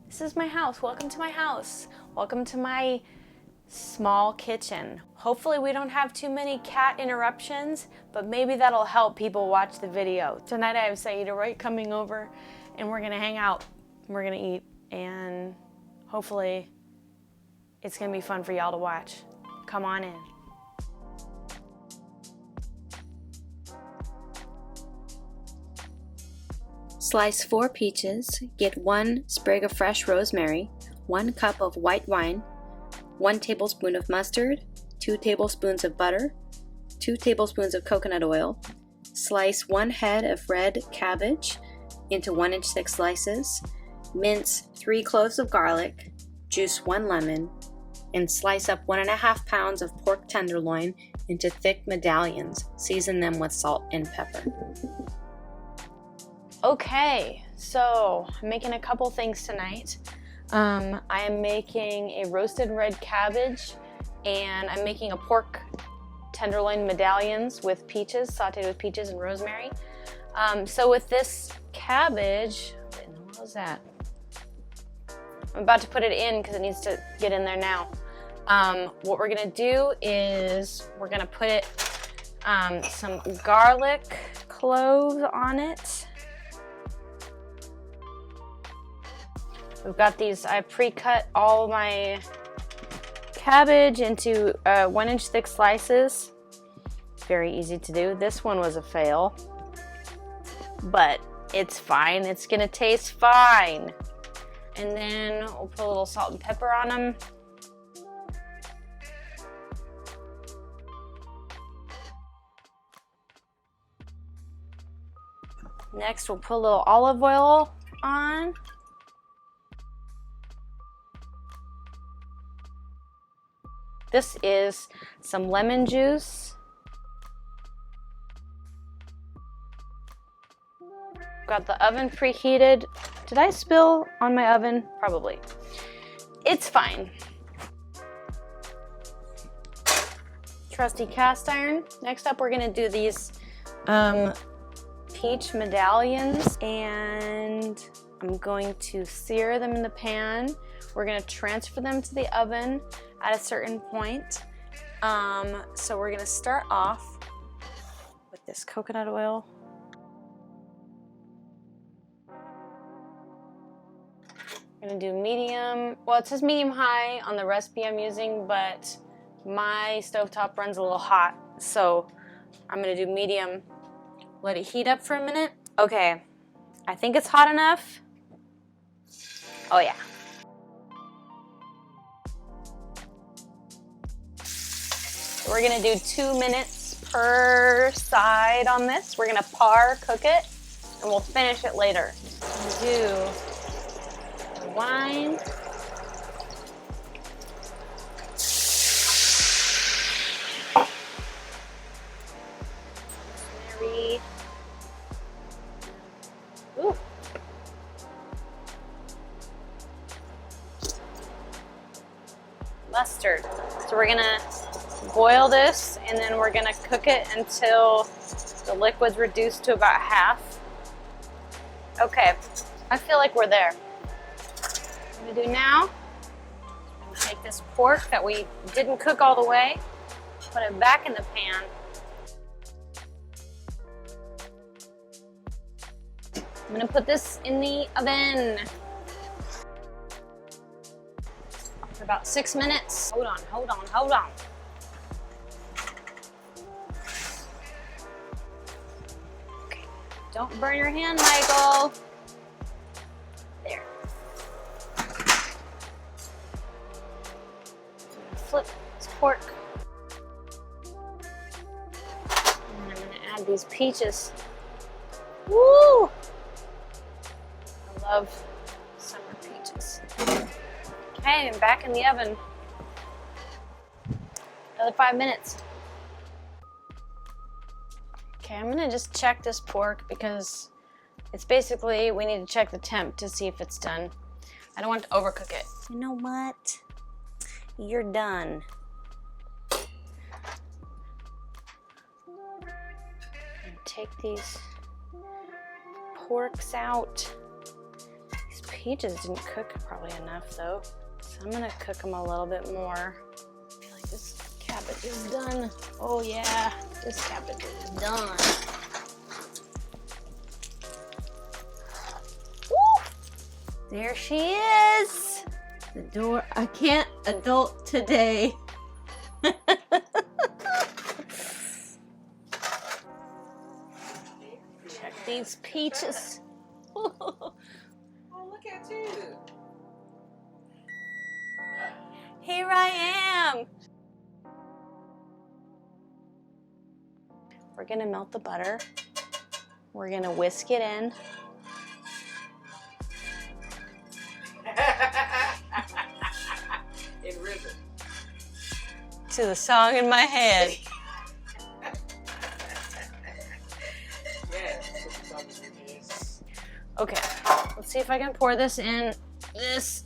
This is my house. Welcome to my house. Welcome to my small kitchen. Hopefully we don't have too many cat interruptions, but maybe that'll help people watch the video. Tonight I have Saeeda Wright coming over and we're gonna hang out, we're gonna eat, and hopefully it's gonna be fun for y'all to watch. Come on in. Slice 4 peaches, get 1 sprig of fresh rosemary, 1 cup of white wine, 1 tablespoon of mustard, 2 tablespoons of butter, 2 tablespoons of coconut oil. Slice 1 head of red cabbage into 1-inch thick slices. Mince 3 cloves of garlic, juice 1 lemon, and slice up 1.5 pounds of pork tenderloin into thick medallions. Season them with salt and pepper. Okay, so I'm making a couple things tonight. I am making a roasted red cabbage, and I'm making a pork tenderloin medallions with peaches, sauteed with peaches and rosemary. So with this cabbage, what was that? I'm about to put it in because it needs to get in there now. What we're gonna do is we're gonna put some garlic cloves on it. We've got these, I pre-cut all my cabbage into 1-inch thick slices. Very easy to do. This one was a fail, but it's fine. It's gonna taste fine. And then we'll put a little salt and pepper on them. Next, we'll put a little olive oil on. This is some lemon juice. Got the oven preheated. Did I spill on my oven? Probably. It's fine. Trusty cast iron. Next up, we're gonna do these peach medallions, and I'm going to sear them in the pan. We're gonna transfer them to the oven at a certain point. So we're gonna start off with this coconut oil. I'm gonna do medium. Well, it says medium high on the recipe I'm using, but my stovetop runs a little hot, so I'm gonna do medium. Let it heat up for a minute. Okay, I think it's hot enough. Oh yeah. We're gonna do 2 minutes per side on this. We're gonna par cook it, and we'll finish it later. Do the wine. Rosemary. Ooh. Mustard. So we're gonna boil this, and then we're gonna cook it until the liquid's reduced to about half. Okay, I feel like we're there. What I'm gonna do now, I'm gonna take this pork that we didn't cook all the way, put it back in the pan. I'm gonna put this in the oven for about 6 minutes. Hold on, hold on, hold on. Okay, don't burn your hand, Michael. There. Flip this pork. And I'm gonna add these peaches. Woo! I love summer peaches. Okay, I'm back in the oven. Another 5 minutes. Okay, I'm gonna just check this pork because it's basically, we need to check the temp to see if it's done. I don't want to overcook it. You know what? You're done. Take these porks out. These peaches didn't cook probably enough though. So I'm gonna cook them a little bit more. I feel like this cabbage is done. Oh yeah, this cabbage is done. Woo! There she is. The door. I can't adult today. Check these peaches. Oh, look at you. Here I am. We're gonna melt the butter. We're gonna whisk it in. In rhythm. To the song in my head. Yes. Okay, let's see if I can pour this in this.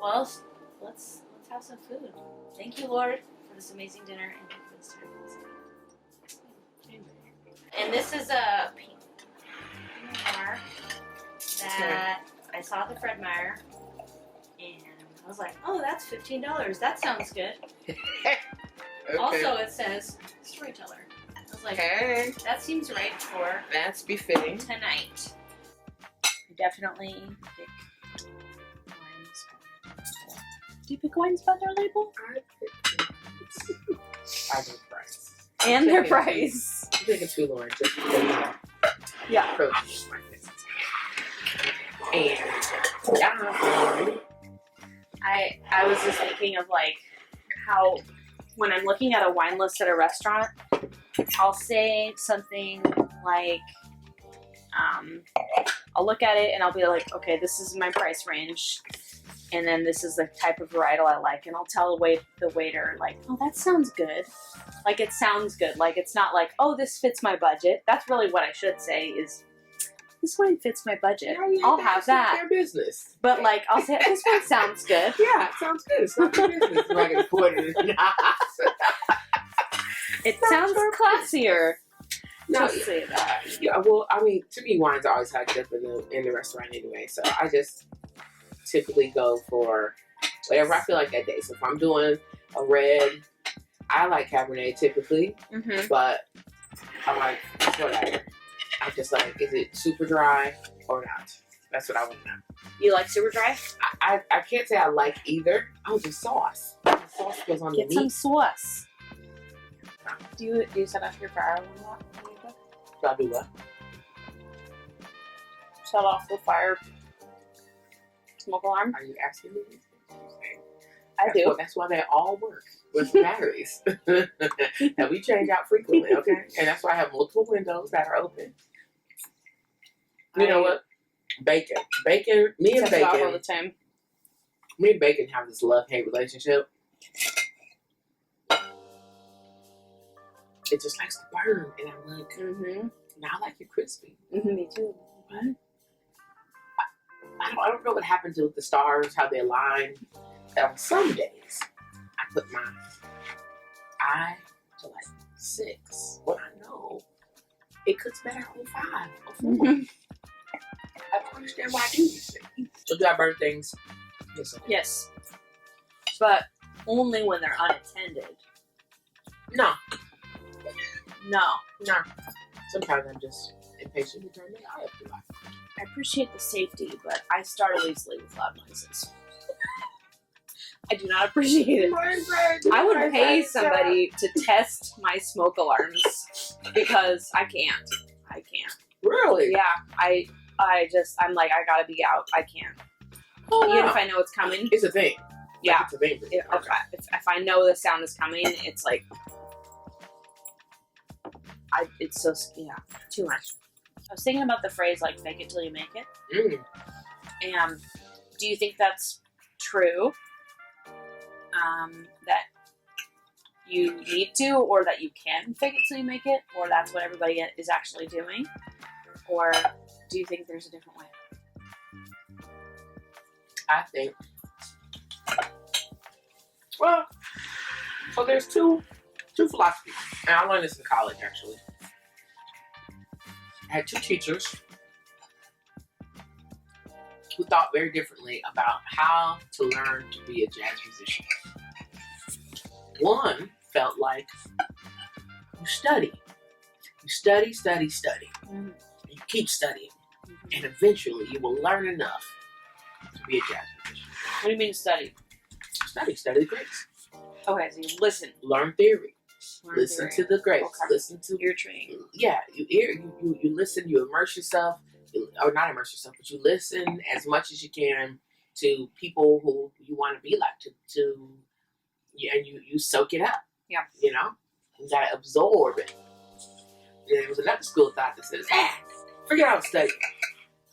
Well, let's have some food. Thank you, Lord, for this amazing dinner and for this time. And this is a Pinot Noir that I saw at the Fred Meyer, and I was like, "Oh, that's $15. That sounds good." Okay. Also, it says storyteller. I was like, Okay. "That seems right for That's befitting. tonight." I definitely pick wines. Do you pick wines by their label? I think price. And their Taking- price. I'm taking two, Lauren, just because Yeah. approach my business. And I don't know. I was just thinking of like how when I'm looking at a wine list at a restaurant, I'll say something like, I'll look at it and I'll be like, okay, this is my price range, and then this is the type of varietal I like, and I'll tell the waiter like, oh, that sounds good. Like it sounds good. Like it's not like, oh, this fits my budget. That's really what I should say is, this wine fits my budget. I'll have that. Their business. But like, I'll say, this one sounds good. Yeah, it sounds good. It's not their business. If I can afford it or not. It sounds classier. No, Just say that. yeah. Well, I mean, to me, wines are always hyped up in the restaurant anyway. So I just typically go for whatever I feel like that day. So if I'm doing a red, I like Cabernet typically, Mm-hmm. but I like whatever. I'm just like, is it super dry or not? That's what I want to know. You like super dry? I can't say I like either. Oh, the sauce. The sauce goes on Get the some meat. sauce. Do you set off your fire alarm when you cook? Do I do what? Shut off the fire smoke alarm? Are you asking me these things? I do. That's why they all work with batteries. And we change out frequently, okay? And that's why I have multiple windows that are open. You know what? Bacon. Me and Set it off all the Bacon. time. Me and Bacon have this love-hate relationship. It just likes to burn. And I'm like, Mm-hmm. now I like it crispy. Me too. What? I don't know what happened to the stars, how they align. On some days, I put my eye to like 6. What I know, it cooks better on 5 or 4. Mm-hmm. I don't understand why I do these things. So do I burn things? Yes. Yes. But only when they're unattended. No. No. No. Sometimes I'm just impatient to turn the eye up to life. I appreciate the safety, but I startle easily with loud noises. I do not appreciate it. I would pay somebody to test my smoke alarms because I can't. Really? Yeah, I'm like, I gotta be out. I can't. Oh, Even wow. if I know it's coming. It's a thing. Yeah. It's a thing. For you. If I know the sound is coming, it's like, it's so, yeah, too much. I was thinking about the phrase, like, fake it till you make it. Mm. And do you think that's true? That you need to, or that you can fake it till you make it, or that's what everybody is actually doing? Or do you think there's a different way? I think. Well, so there's two philosophies, and I learned this in college actually. I had two teachers who thought very differently about how to learn to be a jazz musician. One felt like you study. You study, study, study. Mm-hmm. You keep studying. And eventually you will learn enough to be a jazz musician. What do you mean study? Study the greats. Okay, so you listen. Learn theory. Learn Listen theory. to the greats. Okay. Listen to Ear training. Yeah, you listen, you immerse yourself, or not immerse yourself, but you listen as much as you can to people who you want to be like, and you soak it up. Yeah. You know? You gotta absorb it. And there was another school of thought that says, forget how to study.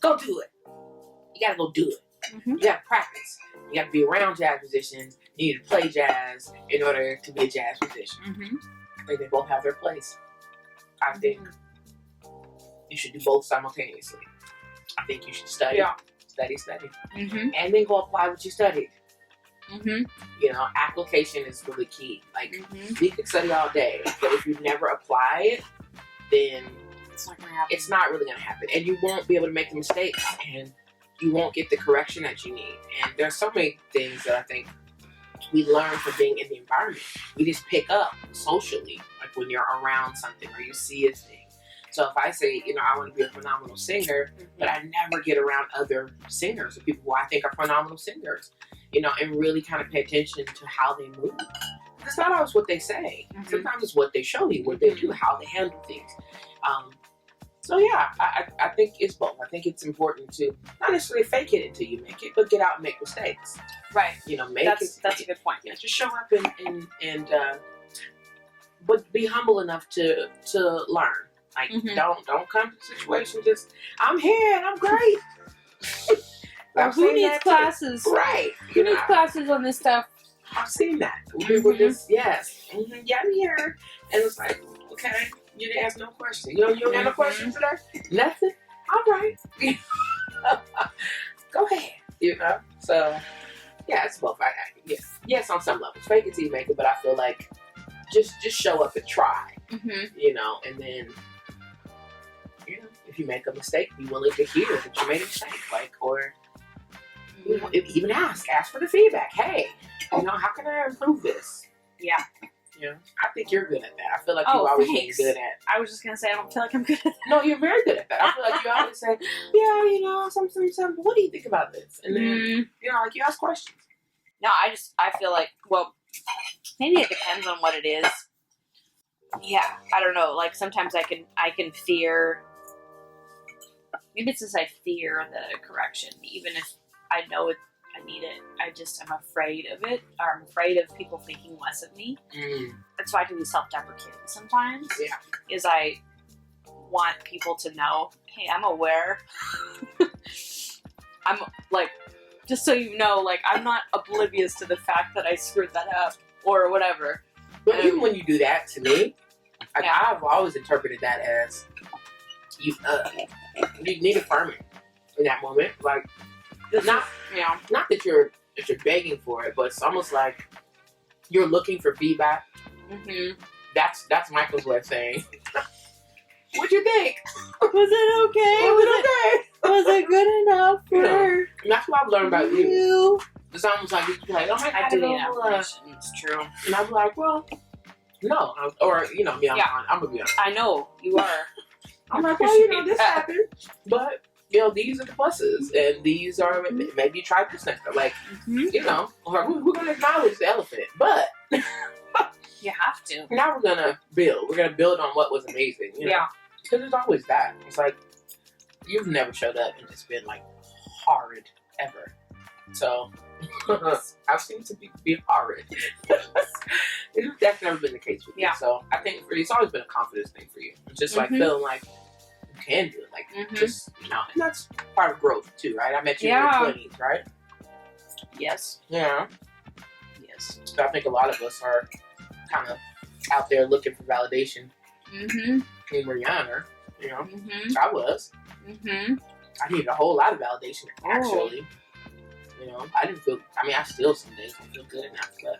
Go do it. You gotta go do it. Mm-hmm. You gotta practice. You gotta be around jazz musicians. You need to play jazz in order to be a jazz musician. Mm-hmm. I think they both have their place. I think you should do both simultaneously. I think you should study, study, Mm-hmm. and then go apply what you studied. Mm-hmm. You know, application is really key. Like, Mm-hmm. you can study all day, but if you never apply it, then It's not gonna happen. it's not really going to happen. And you won't be able to make the mistakes, and you won't get the correction that you need. And there's so many things that I think we learn from being in the environment. We just pick up socially, like when you're around something or you see a thing. So if I say, you know, I want to be a phenomenal singer, but I never get around other singers or people who I think are phenomenal singers, you know, and really kind of pay attention to how they move. It's not always what they say. Mhm. Sometimes it's what they show you, what they do, how they handle things. So yeah, I think it's both. I think it's important to not necessarily fake it until you make it, but get out and make mistakes. Right. You know, make That's it. a good point. Yeah, just show up and but be humble enough to learn. Like, Mhm. don't come to the situation just, I'm here and I'm great. I've Who seen needs that too. classes? Right. Who You needs know, classes on this stuff? I've seen that. People just, yes. Mm-hmm, yeah, I'm here. And it's like, okay, you didn't ask no question. You don't have no questions today? Nothing? All right. Go ahead. You know? So, yeah, it's both. Yes, on some levels. Fake it till you make it, but I feel like just show up and try. Mm-hmm. You know, and then, you know, if you make a mistake, be willing to hear that you made a mistake. Like, or, you know, even ask for the feedback. Hey, you know, how can I improve this? Yeah. You know, I think you're good at that. I feel like Oh, you've always thanks. been good at. I was just gonna say I don't feel like I'm good at that. No, you're very good at that. I feel like you always say, yeah, you know, something. What do you think about this? And then, you know, like, you ask questions. No, I feel like, well, maybe it depends on what it is. Yeah, I don't know. Like, sometimes I can fear. Maybe it's just I fear the correction, even if I know I need it. I'm afraid of it. Or I'm afraid of people thinking less of me. That's why I can be self-deprecating sometimes. Yeah. Is I want people to know, hey, I'm aware. I'm like, just so you know, like, I'm not oblivious to the fact that I screwed that up or whatever. But even when you do that to me, like, Yeah. I've always interpreted that as you need affirming in that moment. Like, not that you're begging for it, but it's almost like you're looking for feedback. Mm-hmm. That's Michael's way of saying, what'd you think? Was it okay? Was it good enough for And that's what I've learned about you. It's almost like you be like, oh my God, I do need no, affirmation. It's true. and I'll be like, well, no, or you know, I'm gonna be honest. I know you are. I'm like, well, you know, this happened, but you know, these are the pluses, and these are maybe you try this next time. Like, you know, or we're gonna acknowledge the elephant, but You have to. now we're gonna build. We're gonna build on what was amazing. You know? Yeah. Because there's always that. It's like you've never showed up and just been like horrid ever. So I've seen some people be horrid. That's never been the case with me. Yeah. So I think for you, it's always been a confidence thing for you. It's just like feeling like you can do it. Like just, you know, and that's part of growth too, right? I met you in your 20s, right? Yes. Yeah. Yes. So I think a lot of us are kind of out there looking for validation Mm-hmm. when we're younger. You know, Mm-hmm. I was. Mm-hmm. I needed a whole lot of validation, actually. You know, I didn't feel, I mean, I still some days don't feel good enough, but.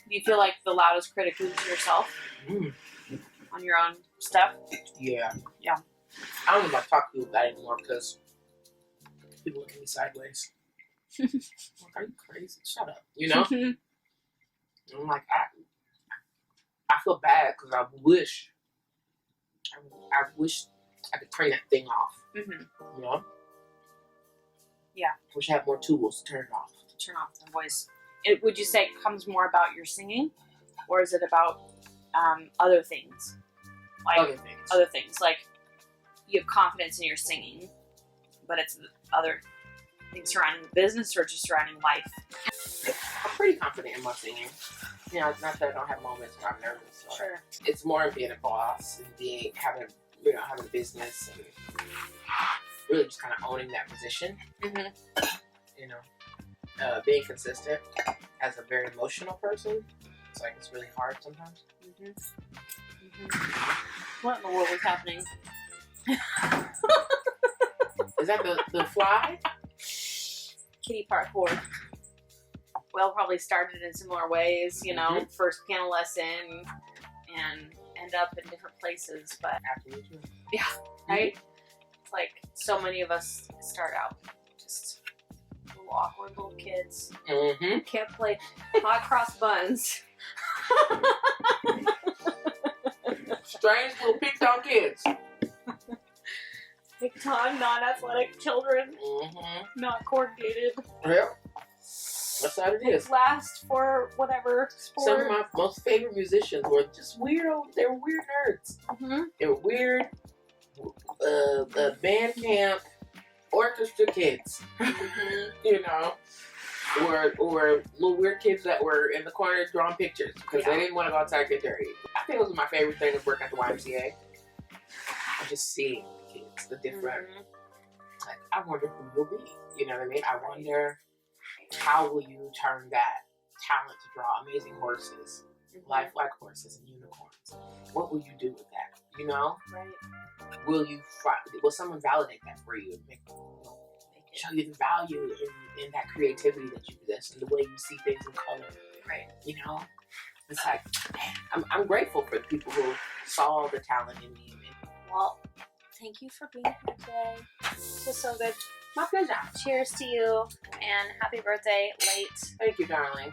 Do you feel like the loudest critic is yourself on your own stuff? Yeah. Yeah. I don't even talk to you about it anymore because people look at me sideways. I'm like, are you crazy? Shut up. You know? I'm like, I feel bad because I wish I could turn that thing off. You know? Yeah. Wish I had more tools to turn it off. To turn off the voice. Would you say it comes more about your singing, or is it about other things? Like other things. Like you have confidence in your singing, but it's other things surrounding the business or just surrounding life. I'm pretty confident in my singing. You know, not that I don't have moments when I'm nervous. Sure. It's more of being a boss and having a business and really just kind of owning that position. You know, being consistent as a very emotional person. It's like it's really hard sometimes. What in the world is happening? Is that the fly? Kitty parkour. Well, probably started in similar ways, you know, first piano lesson and end up in different places, but Absolutely. yeah, right? It's like so many of us start out just little awkward little kids. Can't play hot cross buns. Strange little picked on kids. Picked on, non-athletic children. Not coordinated. Yep. That's how it is. Last for whatever sport. Some of my most favorite musicians were just weirdo. They were weird nerds. They were weird. Band camp, orchestra kids. You know, or little weird kids that were in the corner drawing pictures because they didn't want to go outside and get dirty. I think it was my favorite thing is working at the YMCA. Just seeing kids, the different. Like, I wonder who you'll be. You know what I mean? I wonder. How will you turn that talent to draw amazing horses, lifelike horses and unicorns? What will you do with that? You know? Right. Will someone validate that for you and show you the value in that creativity that you possess and the way you see things in color? Right. You know? It's like, man, I'm grateful for the people who saw the talent in me. Well, thank you for being here today. This was so good. My pleasure. Cheers to you, and happy birthday late. Thank you, darling.